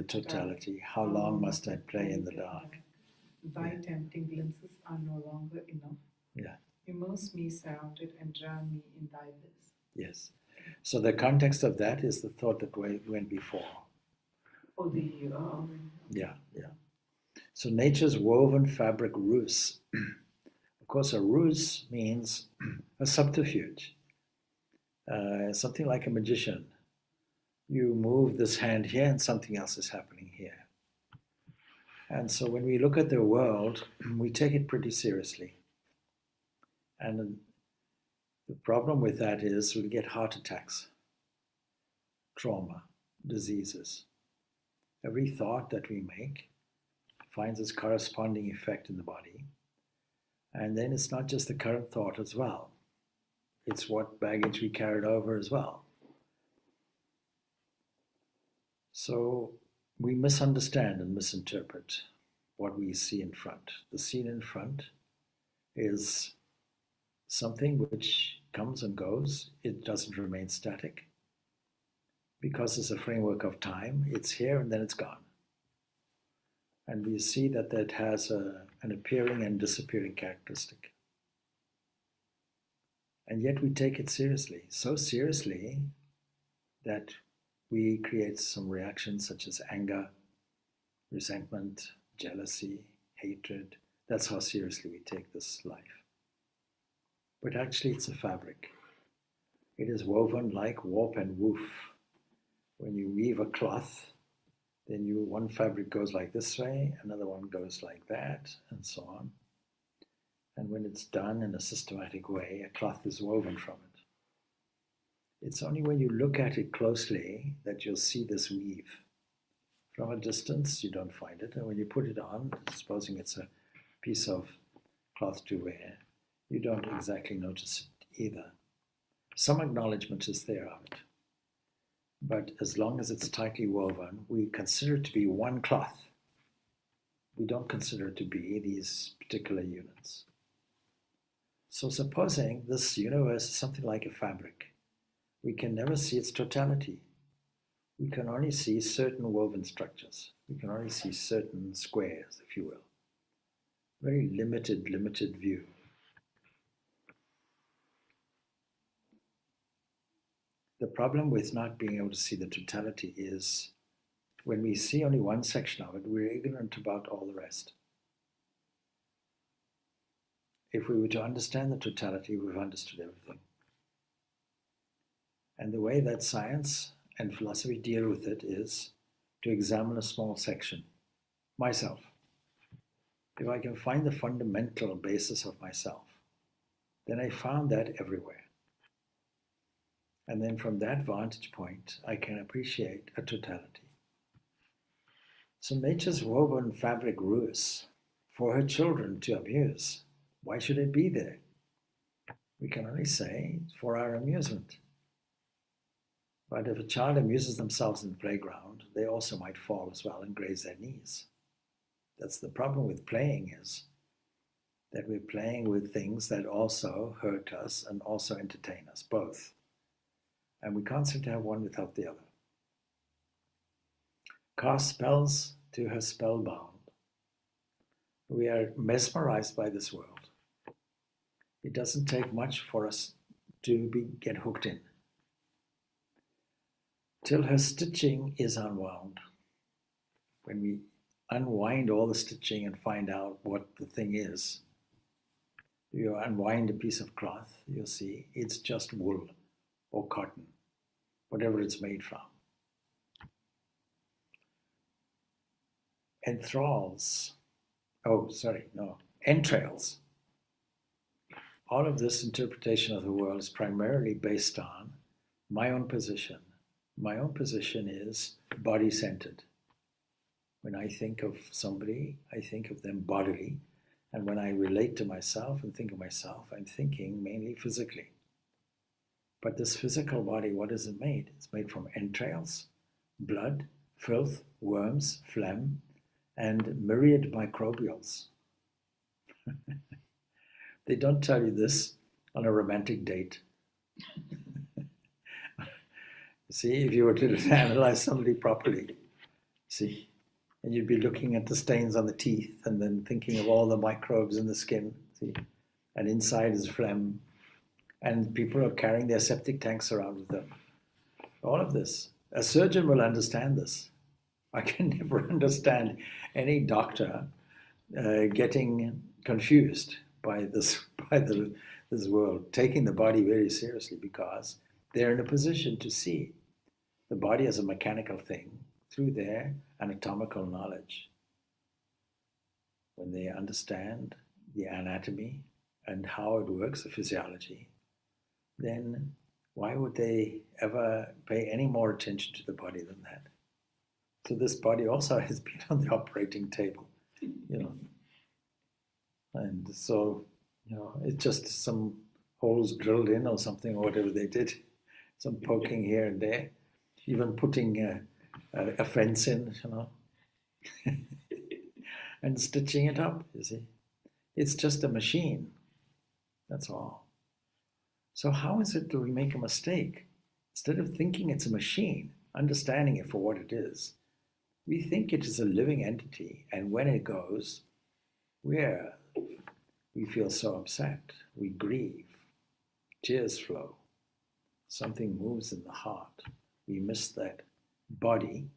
totality. How long must I play in the dark? Thy tempting glimpses are no longer enough. Yeah. Immerse me surrounded and drown me in thy bliss. Yes. So the context of that is the thought that went before. Oh, yeah. So nature's woven fabric ruse. Of course, a ruse means a subterfuge, something like a magician. You move this hand here and something else is happening here. And so when we look at the world, we take it pretty seriously. And the problem with that is we get heart attacks, trauma, diseases. Every thought that we make finds its corresponding effect in the body. And then it's not just the current thought as well. It's what baggage we carried over as well. So we misunderstand and misinterpret what we see in front. The scene in front is something which comes and goes. It doesn't remain static. Because it's a framework of time, it's here and then it's gone. And we see that that has an appearing and disappearing characteristic. And yet we take it seriously, so seriously that we create some reactions such as anger, resentment, jealousy, hatred. That's how seriously we take this life. But actually it's a fabric. It is woven like warp and woof. When you weave a cloth, then one fabric goes like this way, another one goes like that, and so on. And when it's done in a systematic way, a cloth is woven from it. It's only when you look at it closely that you'll see this weave. From a distance, you don't find it. And when you put it on, supposing it's a piece of cloth to wear, you don't exactly notice it either. Some acknowledgement is there of it. But as long as it's tightly woven, we consider it to be one cloth. We don't consider it to be these particular units. So supposing this universe is something like a fabric, we can never see its totality. We can only see certain woven structures. We can only see certain squares, if you will. Very limited view. The problem with not being able to see the totality is when we see only one section of it, we're ignorant about all the rest. If we were to understand the totality, we've understood everything. And the way that science and philosophy deal with it is to examine a small section, myself. If I can find the fundamental basis of myself, then I found that everywhere. And then from that vantage point, I can appreciate a totality. So nature's woven fabric ruse for her children to amuse. Why should it be there? We can only say for our amusement. But if a child amuses themselves in the playground, they also might fall as well and graze their knees. That's the problem with playing, is that we're playing with things that also hurt us and also entertain us, both. And we can't seem to have one without the other. Cast spells to her spellbound. We are mesmerized by this world. It doesn't take much for us to get hooked in. Till her stitching is unwound. When we unwind all the stitching and find out what the thing is, you unwind a piece of cloth, you'll see it's just wool or cotton, whatever it's made from. Entrails. All of this interpretation of the world is primarily based on my own position. My own position is body-centered. When I think of somebody, I think of them bodily. And when I relate to myself and think of myself, I'm thinking mainly physically. But this physical body, what is it made? It's made from entrails, blood, filth, worms, phlegm, and myriad microbials. They don't tell you this on a romantic date. See, if you were to analyze somebody properly, See? And you'd be looking at the stains on the teeth and then thinking of all the microbes in the skin. See? And inside is phlegm. And people are carrying their septic tanks around with them. All of this. A surgeon will understand this. I can never understand any doctor getting confused by this world, taking the body very seriously, because they're in a position to see the body as a mechanical thing through their anatomical knowledge. When they understand the anatomy and how it works, the physiology, then why would they ever pay any more attention to the body than that? So this body also has been on the operating table, And so, it's just some holes drilled in or something, or whatever they did, some poking here and there, even putting a fence in, and stitching it up, you see. It's just a machine, that's all. So how is it that we make a mistake? Instead of thinking it's a machine, understanding it for what it is, we think it is a living entity, and when it goes, we feel so upset, we grieve, tears flow, something moves in the heart. We miss that body,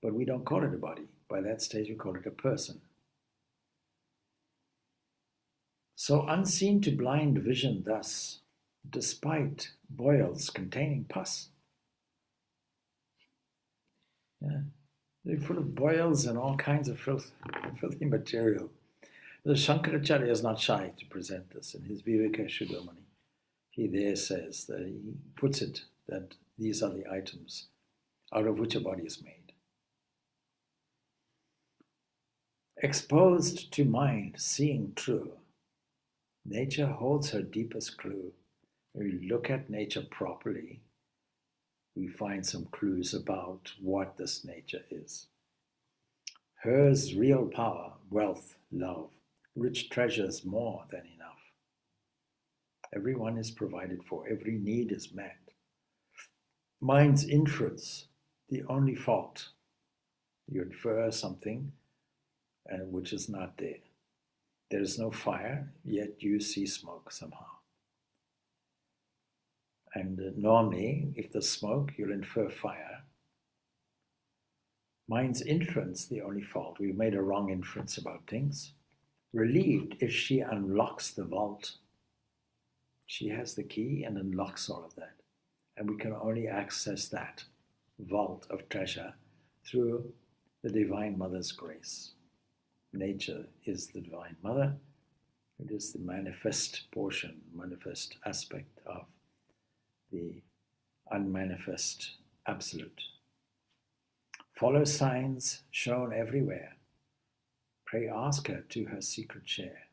but we don't call it a body. By that stage, we call it a person. So unseen to blind vision thus, despite boils containing pus. Yeah. They're full of boils and all kinds of filthy material. The Shankaracharya is not shy to present this in his Viveka Shudamani. He there says that he puts it that these are the items out of which a body is made. Exposed to mind, seeing true, nature holds her deepest clue. When we look at nature properly, we find some clues about what this nature is. Hers real power, wealth, love, rich treasures more than enough. Everyone is provided for, every need is met. Mind's inference, the only fault. You infer something which is not there. There is no fire, yet you see smoke somehow. And normally, if there's smoke, you'll infer fire. Mind's inference, the only fault. We've made a wrong inference about things. Relieved if she unlocks the vault. She has the key and unlocks all of that. And we can only access that vault of treasure through the Divine Mother's grace. Nature is the Divine Mother. It is the manifest portion, manifest aspect of the unmanifest absolute. Follow signs shown everywhere. Pray ask her to her secret share.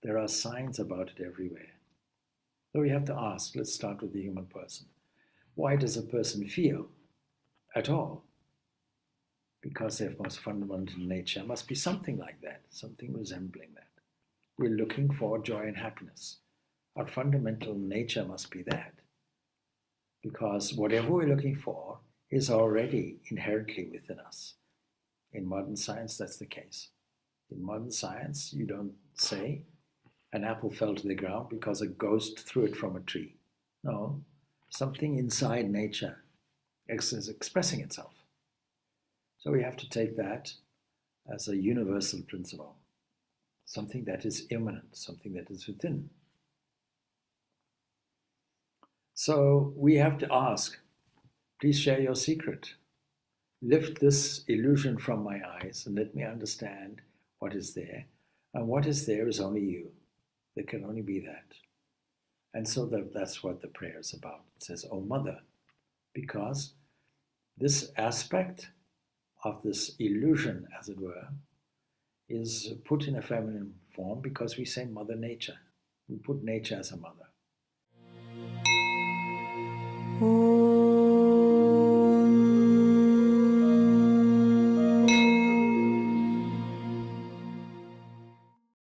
There are signs about it everywhere. So we have to ask, let's start with the human person. Why does a person feel at all? Because their most fundamental nature must be something like that, something resembling that. We're looking for joy and happiness. Our fundamental nature must be that. Because whatever we're looking for is already inherently within us. In modern science, that's the case. In modern science, you don't say an apple fell to the ground because a ghost threw it from a tree. No, something inside nature is expressing itself. So we have to take that as a universal principle, something that is immanent, something that is within. So we have to ask, please share your secret. Lift this illusion from my eyes and let me understand what is there. And what is there is only you. There can only be that. And so that's what the prayer is about. It says, "Oh Mother," because this aspect of this illusion, as it were, is put in a feminine form because we say Mother Nature. We put nature as a mother.